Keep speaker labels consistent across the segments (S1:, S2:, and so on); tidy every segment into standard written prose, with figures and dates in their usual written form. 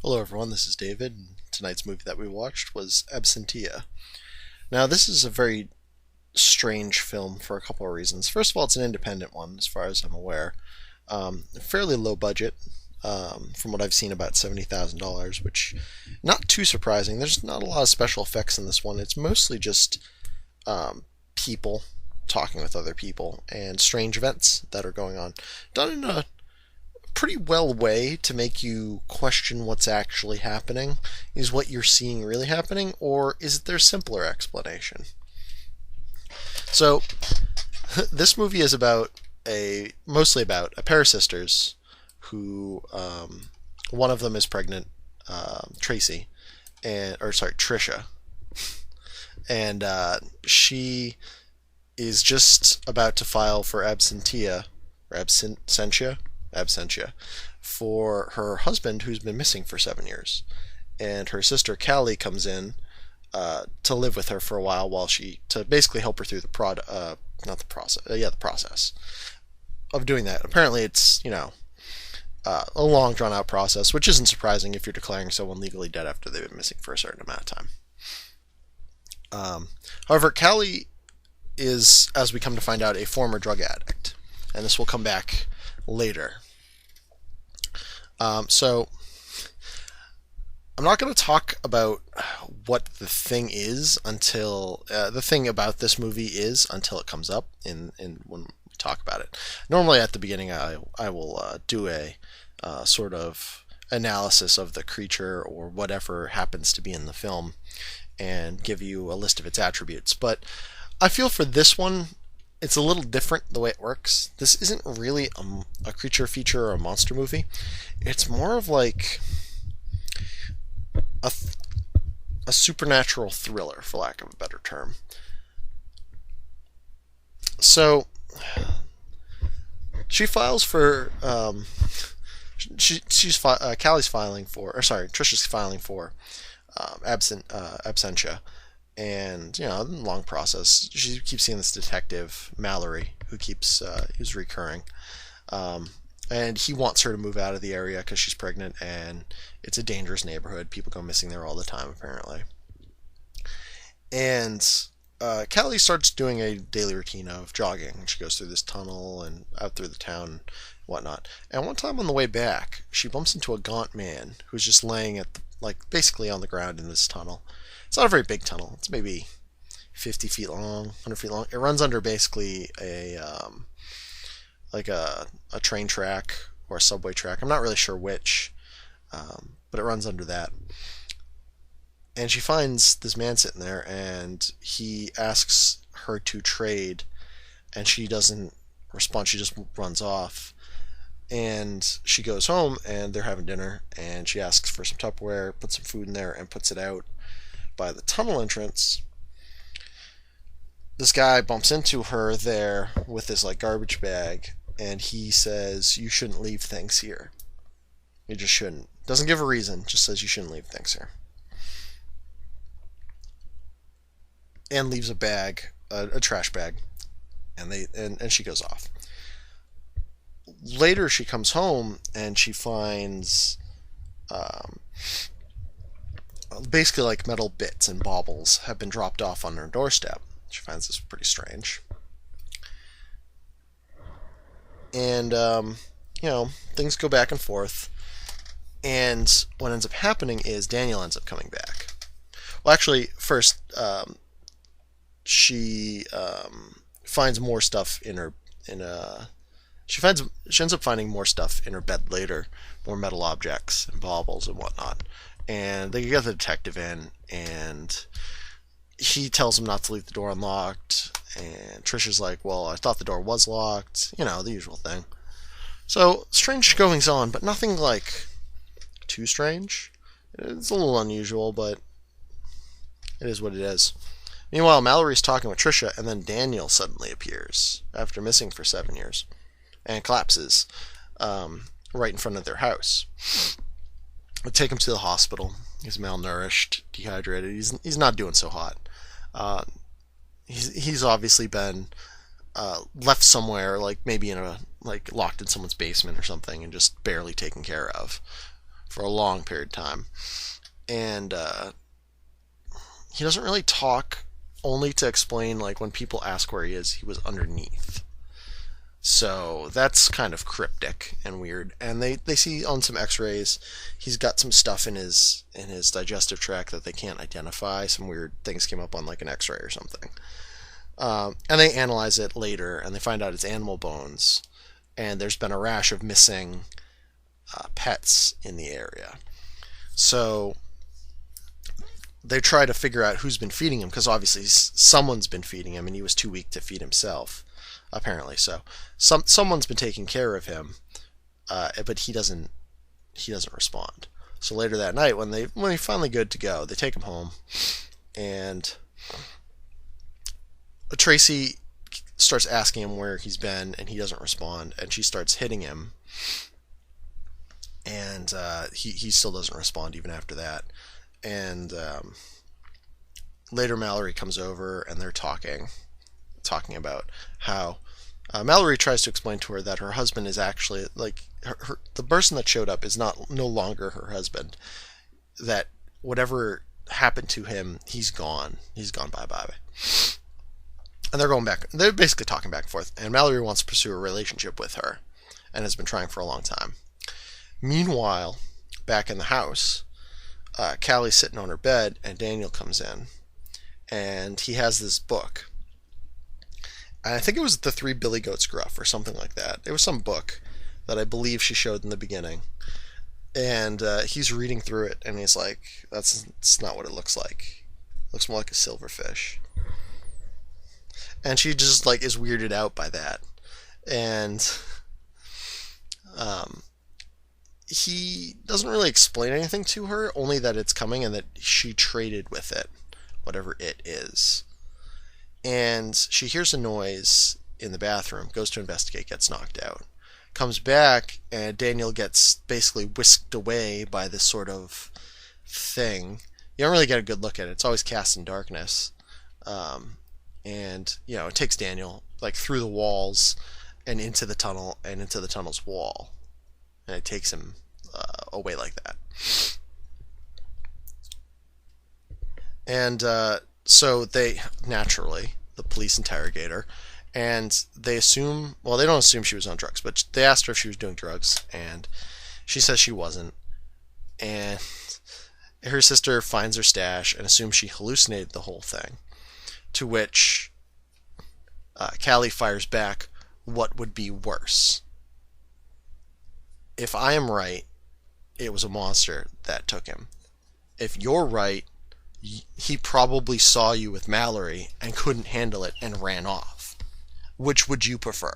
S1: Hello, everyone. This is David. Tonight's movie that we watched was Absentia. Now, this is a very strange film for a couple of reasons. First of all, it's an independent one, as far as I'm aware. Fairly low budget, from what I've seen, about $70,000, which not too surprising. There's not a lot of special effects in this one. It's mostly just people talking with other people and strange events that are going on, done in a pretty well way to make you question what's actually happening. Is what you're seeing really happening, or is there a simpler explanation? So, this movie is mostly about a pair of sisters who, one of them is pregnant, Tracy, Trisha, and she is just about to file for absentia for her husband who's been missing for 7 years. And her sister Callie comes in to live with her for a while to basically help her through the process of doing that. Apparently, it's a long drawn out process, which isn't surprising if you're declaring someone legally dead after they've been missing for a certain amount of time. However, Callie is, as we come to find out, a former drug addict, and this will come back later. So I'm not going to talk about what the thing is until the thing about this movie is until it comes up in when we talk about it. Normally at the beginning I will do a sort of analysis of the creature or whatever happens to be in the film and give you a list of its attributes. But I feel for this one, it's a little different the way it works. This isn't really a creature feature or a monster movie. It's more of like a supernatural thriller, for lack of a better term. So she files for Callie's filing for, or sorry, Trisha's filing for absentia. And long process. She keeps seeing this detective Mallory, who's recurring, and he wants her to move out of the area because she's pregnant, and it's a dangerous neighborhood. People go missing there all the time, apparently. And Callie starts doing a daily routine of jogging. She goes through this tunnel and out through the town and whatnot. And one time on the way back, she bumps into a gaunt man who's just laying basically on the ground in this tunnel. It's not a very big tunnel. It's maybe 50 feet long, 100 feet long. It runs under basically a train track or a subway track. I'm not really sure which, but it runs under that. And she finds this man sitting there, and he asks her to trade, and she doesn't respond. She just runs off. And she goes home, and they're having dinner, and she asks for some Tupperware, puts some food in there, and puts it out by the tunnel entrance. This guy bumps into her there with this garbage bag, and he says, "You shouldn't leave things here. You just shouldn't." Doesn't give a reason, just says you shouldn't leave things here. And leaves a bag, a trash bag, and she goes off. Later she comes home and she finds basically metal bits and baubles have been dropped off on her doorstep. She finds this pretty strange. And, things go back and forth. And what ends up happening is Daniel ends up coming back. Well, actually, first, she finds more stuff she ends up finding more stuff in her bed later, more metal objects and baubles and whatnot. And they get the detective in, and he tells him not to leave the door unlocked. And Trisha's like, "Well, I thought the door was locked." The usual thing. So, strange goings on, but nothing too strange. It's a little unusual, but it is what it is. Meanwhile, Mallory's talking with Trisha, and then Daniel suddenly appears after missing for 7 years and collapses right in front of their house. We take him to the hospital. He's malnourished, dehydrated. He's not doing so hot. He's obviously been left somewhere, maybe in locked in someone's basement or something, and just barely taken care of for a long period of time. And he doesn't really talk, only to explain, like, when people ask where he was underneath. So that's kind of cryptic and weird. And they see on some x-rays he's got some stuff in his digestive tract that they can't identify. Some weird things came up on like an x-ray or something. And they analyze it later and they find out it's animal bones. And there's been a rash of missing pets in the area. So they try to figure out who's been feeding him, because obviously someone's been feeding him and he was too weak to feed himself, apparently. So someone's been taking care of him, but he doesn't respond. So later that night, when he's finally good to go, they take him home, and Tracy starts asking him where he's been, and he doesn't respond, and she starts hitting him, and he still doesn't respond even after that. And later Mallory comes over and they're talking about how Mallory tries to explain to her that her husband is actually, like, the person that showed up is no longer her husband, that whatever happened to him, he's gone bye-bye. And they're basically talking back and forth, and Mallory wants to pursue a relationship with her and has been trying for a long time. Meanwhile, back in the house, Callie's sitting on her bed, and Daniel comes in, and he has this book. And I think it was The Three Billy Goats Gruff or something like that. It was some book that I believe she showed in the beginning. And he's reading through it, and he's like, that's not what it looks like. It looks more like a silverfish. And she just, like, is weirded out by that. And he doesn't really explain anything to her, only that it's coming and that she traded with it, whatever it is. And she hears a noise in the bathroom, goes to investigate, gets knocked out. Comes back, and Daniel gets basically whisked away by this sort of thing. You don't really get a good look at it. It's always cast in darkness. And, it takes Daniel, like, through the walls and into the tunnel and into the tunnel's wall. And it takes him away like that. And so they, naturally, the police interrogate her, and they assume, well, they don't assume she was on drugs, but they asked her if she was doing drugs, and she says she wasn't. And her sister finds her stash and assumes she hallucinated the whole thing, to which Callie fires back, what would be worse? If I am right, it was a monster that took him. If you're right, he probably saw you with Mallory and couldn't handle it and ran off. Which would you prefer?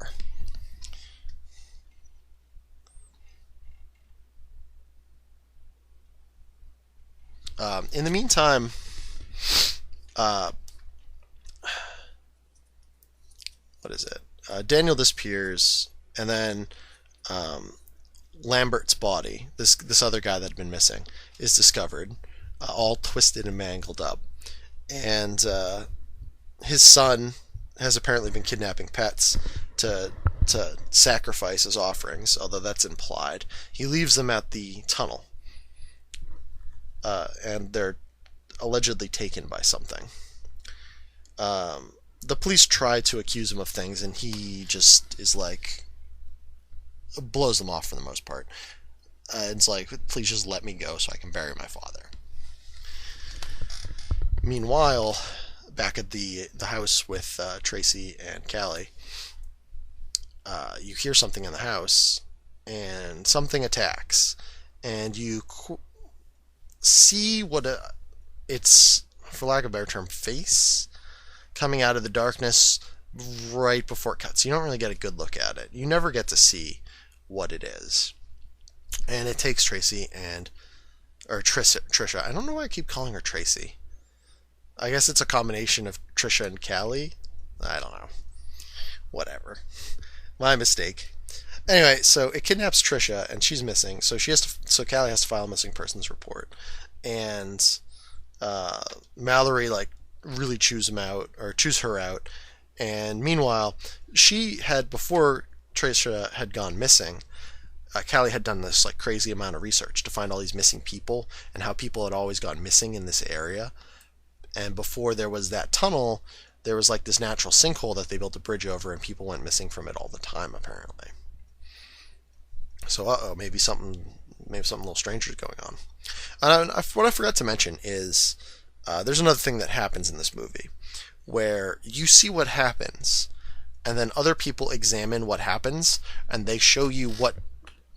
S1: In the meantime, what is it? Daniel disappears, and then Lambert's body, this other guy that had been missing, is discovered, all twisted and mangled up. And his son has apparently been kidnapping pets to sacrifice as offerings, although that's implied. He leaves them at the tunnel, and they're allegedly taken by something. The police try to accuse him of things, and he just is like, blows them off for the most part. It's like, please just let me go so I can bury my father. Meanwhile, back at the house with Tracy and Callie, you hear something in the house, and something attacks, and you see what it's, for lack of a better term, face coming out of the darkness right before it cuts. You don't really get a good look at it. You never get to see what it is. And it takes Tracy or Trisha. I don't know why I keep calling her Tracy. I guess it's a combination of Trisha and Callie. I don't know. Whatever. My mistake. Anyway, so it kidnaps Trisha, and she's missing. So Callie has to file a missing persons report. And Mallory, like, really chews her out. And meanwhile, she had, before Trisha had gone missing, Callie had done this like crazy amount of research to find all these missing people and how people had always gone missing in this area. And before there was that tunnel, there was like this natural sinkhole that they built a bridge over, and people went missing from it all the time apparently. So maybe something a little stranger is going on. And what I forgot to mention is there's another thing that happens in this movie where you see what happens, and then other people examine what happens, and they show you what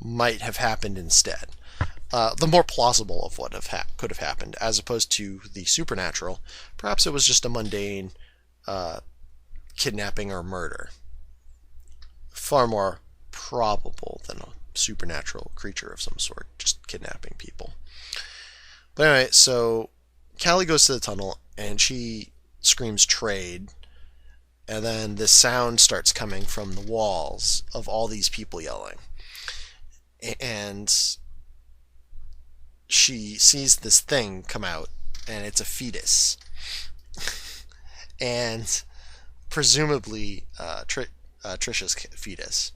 S1: might have happened instead. The more plausible of what could have happened, as opposed to the supernatural. Perhaps it was just a mundane kidnapping or murder. Far more probable than a supernatural creature of some sort just kidnapping people. But anyway, so Callie goes to the tunnel and she screams trade, and then this sound starts coming from the walls of all these people yelling, and she sees this thing come out, and it's a fetus, and presumably Trisha's fetus,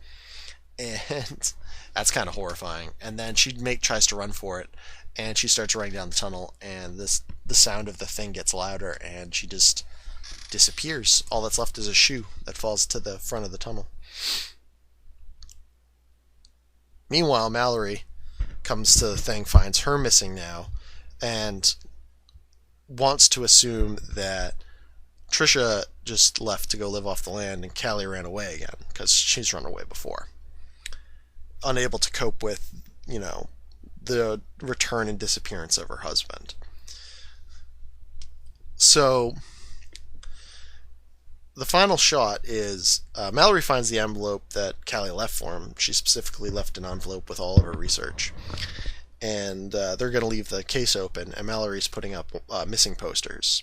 S1: and that's kind of horrifying. And then she tries to run for it, and she starts running down the tunnel, and the sound of the thing gets louder, and she just disappears. All that's left is a shoe that falls to the front of the tunnel. Meanwhile, Mallory comes to the thing, finds her missing now, and wants to assume that Trisha just left to go live off the land and Callie ran away again, because she's run away before. Unable to cope with, the return and disappearance of her husband. So the final shot is Mallory finds the envelope that Callie left for him. She specifically left an envelope with all of her research. And they're going to leave the case open, and Mallory's putting up missing posters.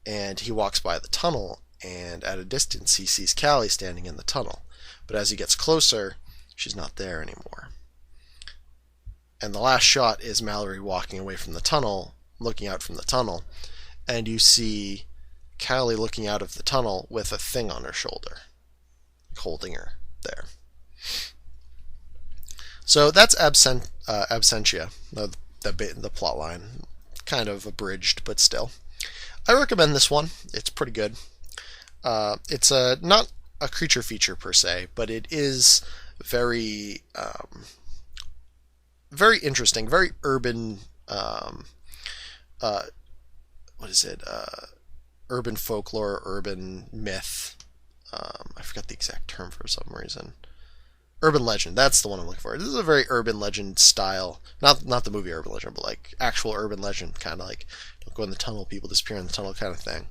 S1: And he walks by the tunnel, and at a distance he sees Callie standing in the tunnel. But as he gets closer, she's not there anymore. And the last shot is Mallory walking away from the tunnel, looking out from the tunnel, and you see Callie looking out of the tunnel with a thing on her shoulder, holding her there. So that's Absentia, the plot line. Kind of abridged, but still. I recommend this one. It's pretty good. It's not a creature feature per se, but it is very very interesting, very urban. What is it? Urban folklore, urban myth. I forgot the exact term for some reason. Urban legend. That's the one I'm looking for. This is a very urban legend style. Not the movie Urban Legend, but like actual urban legend, kind of like don't go in the tunnel, people disappear in the tunnel kind of thing.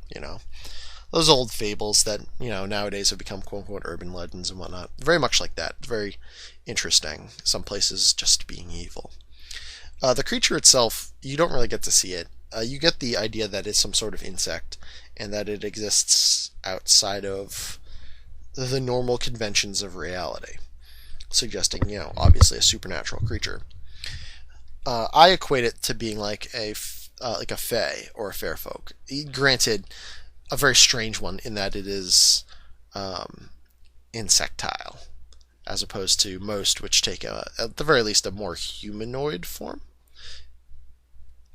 S1: Those old fables that nowadays have become quote unquote urban legends and whatnot. Very much like that. Very interesting. Some places just being evil. The creature itself, you don't really get to see it. You get the idea that it's some sort of insect and that it exists outside of the normal conventions of reality, suggesting, obviously a supernatural creature. I equate it to being like a fae or a fair folk. Granted, a very strange one in that it is insectile, as opposed to most, which take at the very least a more humanoid form.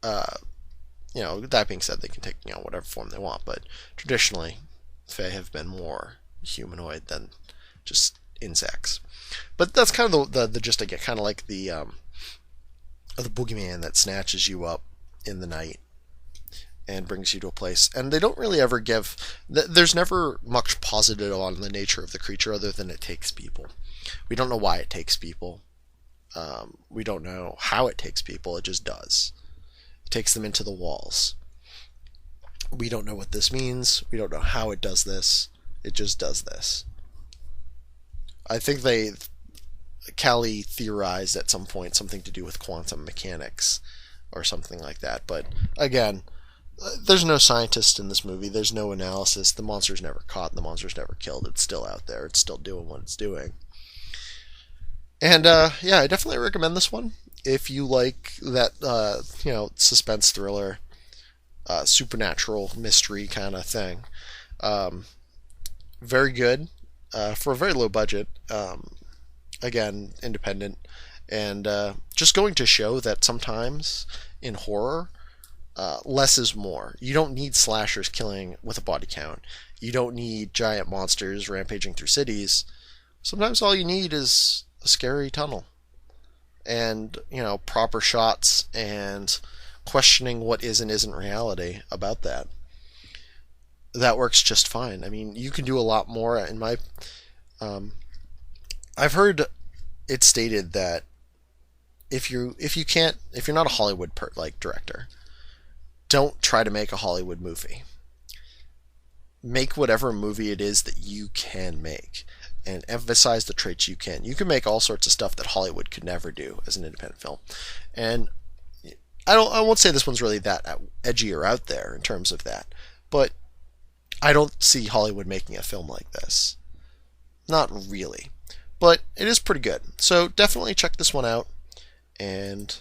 S1: That being said, they can take whatever form they want, but traditionally, fae have been more humanoid than just insects. But that's kind of the gist I get, kind of like the boogeyman that snatches you up in the night and brings you to a place. And they don't really ever give... There's never much positive on the nature of the creature other than it takes people. We don't know why it takes people. We don't know how it takes people. It just does. It takes them into the walls. We don't know what this means. We don't know how it does this. It just does this. I think Callie theorized at some point something to do with quantum mechanics or something like that. But again, there's no scientist in this movie. There's no analysis. The monster's never caught. The monster's never killed. It's still out there. It's still doing what it's doing. And I definitely recommend this one if you like that suspense thriller, supernatural mystery kind of thing. Very good for a very low budget. again, independent, and just going to show that sometimes in horror, less is more. You don't need slashers killing with a body count. You don't need giant monsters rampaging through cities. Sometimes all you need is a scary tunnel and, proper shots and questioning what is and isn't reality about that. That works just fine. I mean, you can do a lot more. I've heard it stated that if you're not a Hollywood director, don't try to make a Hollywood movie. Make whatever movie it is that you can make, and emphasize the traits you can. You can make all sorts of stuff that Hollywood could never do as an independent film, and I won't say this one's really that edgy or out there in terms of that, but I don't see Hollywood making a film like this. Not really, but it is pretty good. So definitely check this one out, and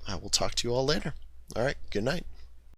S1: I will talk to you all later. All right, good night.